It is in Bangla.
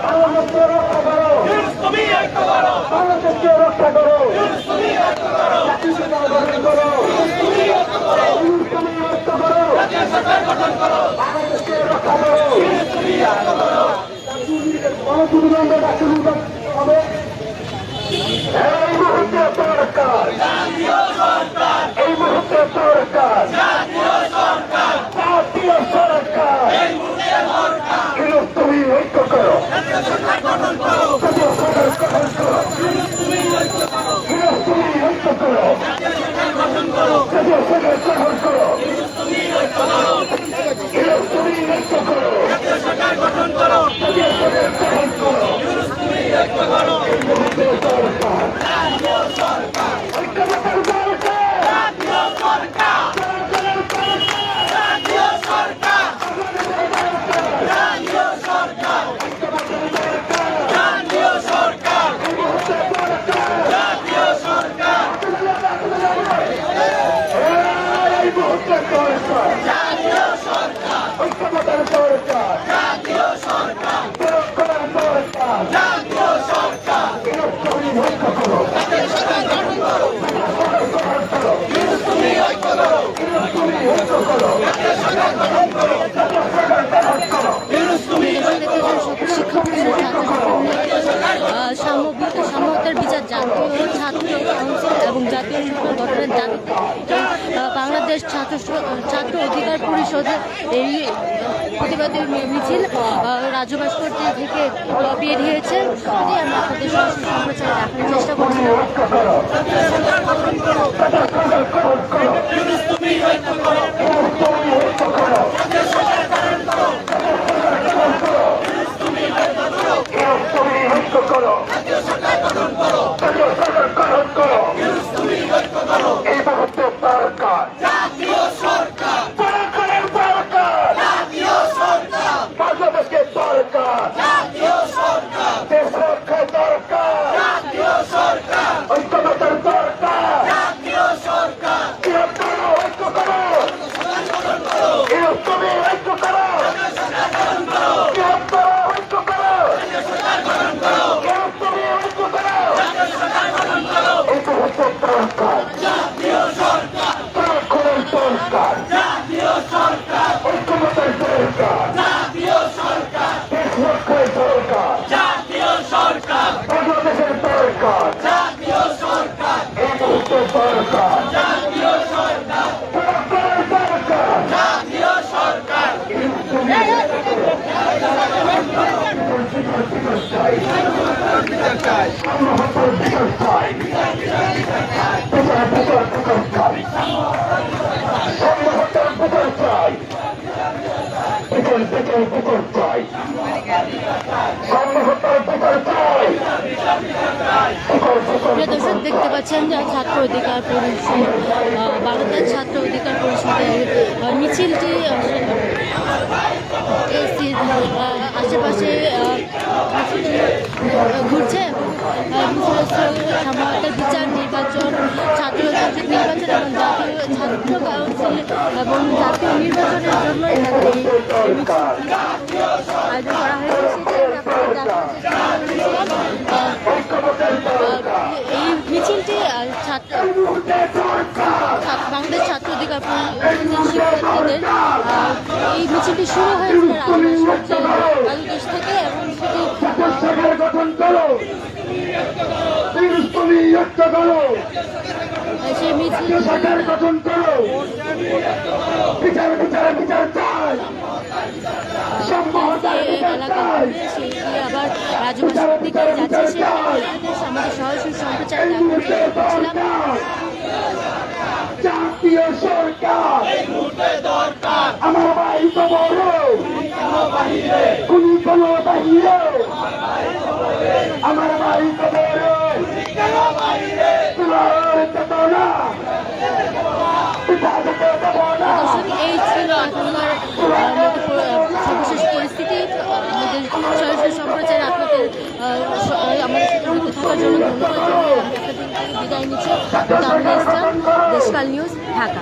বাংলাদেশকে রক্ষা করো, বাংলাদেশকে রক্ষা করো, জাতীয় সরকার গঠন করো, তুমি রক্ষা করো, বাংলাদেশকে রক্ষা করো, গণপ্রতিদ্বন্দ্ব ডাক্তার হবে। এই মুহূর্তে সরকার, এই মুহূর্তে সরকার, জাতীয় সরকার, তুমি ঐক্য করো, জাতীয় সরকার গঠন করো, তুমি ঐক্য করো, জাতীয় সরকার গঠন করো, তুমি ঐক্য করো, জাতীয় সরকার গঠন করো, জাতীয় সরকার গঠন করো, তুমি ঐক্য করো, এই মুহূর্তে সরকার, জাতীয় সরকার, ঐক্যবদ্ধ সরকার, জাতীয় সরকার, জাতীয় সরকার, জাতীয় সরকার, জাতীয় সরকার, জাতীয় সরকার, এই মুহূর্তে সরকার, জাতীয় সরকার, ঐক্যবদ্ধ সরকার, জাতীয় সরকার, সরকার, জাতীয় সরকার, তুমি ঐক্য করো, জাতীয় সরকার গঠন করো, তুমি ঐক্য করো, তুমি ঐক্য করো, জাতীয় সরকার গঠন করো, জাতীয় সরকার গঠন করো, তুমি ঐক্য করো, সাম্যতার বিচার জাতীয় ছাত্র কাউন্সিল এবং জাতীয় সরকার গঠনের দাবিতে বাংলাদেশ ছাত্র অধিকার পরিষদের এই প্রতিবাদী মিছিল রাজু ভাস্কর্য থেকে বেরিয়েছে। আমরা আপনাদের সরাসরি সম্প্রচারে দেখানোর চেষ্টা করছি। এই মুহূর্তে সরকার, জাতীয় সরকার, সরকারের সরকার, জাতীয় সরকার, বাংলাদেশকে সরকার, জাতীয় সরকার, দেশ রক্ষার দরকার, জাতীয় সরকার, ঐক্যবদ্ধ সরকার, জাতীয় সরকার, ঐক্য করো, তুমি ঐক্য করো, ঐক্য করো, তুমি ঐক্য করো, এই মুহূর্তে সরকার, জাতীয় সরকার, সরকার, জাতীয় সরকার, ঐক্যবদ্ধ সরকার, জাতীয় সরকার, দেশ রক্ষার দরকার, জাতীয় সরকার, বাংলাদেশের সরকার, জাতীয় সরকার, এই মুহূর্তে সরকার, জাতীয় সরকার, সরকারের সরকার, জাতীয় সরকার, দর্শক দেখতে পাচ্ছেন যে ছাত্র অধিকার পরিষদ বাংলাদেশ ছাত্র অধিকার পরিষদের মিছিলটি আশেপাশে ঘুরছে সাম্যতার বিচার, নির্বাচন, ছাত্র সংসদ নির্বাচন এবং জাতীয় ছাত্র কাউন্সিল এবং জাতীয় নির্বাচনের জন্য আয়োজন করা হয়েছে। এই মিছিলটি বাংলাদেশ ছাত্র অধিকার পরিষদের শিক্ষার্থীদের এই মিছিলটি শুরু হয়েছিল বাংলাদেশ থেকে এবং সেটি গঠন করো, তুমি ঐক্য করো, সেই মিছিল সরকার গঠন করো, বিচার বিচার বিচার চাই, সেটি আবার রাজু ভাস্কর দিকে যাচ্ছে। সেখানে আমাদের সরাসরি সম্প্রচারে দেখাচ্ছিলাম। জাতীয় সরকার, আমার ভাই তো বড়, কোন বাহিরে, আমার ভাই তো বড়, চেতনা, দর্শক এই ছিল এখনকার সর্বশেষ পরিস্থিতি। আমাদের সরাসরি সম্প্রচারে আপনাদের আমাদের সাথে যুক্ত থাকার জন্য ধন্যবাদ। বিদায় নিচ্ছে। তামিল ইসলাম, দেশকাল নিউজ, ঢাকা।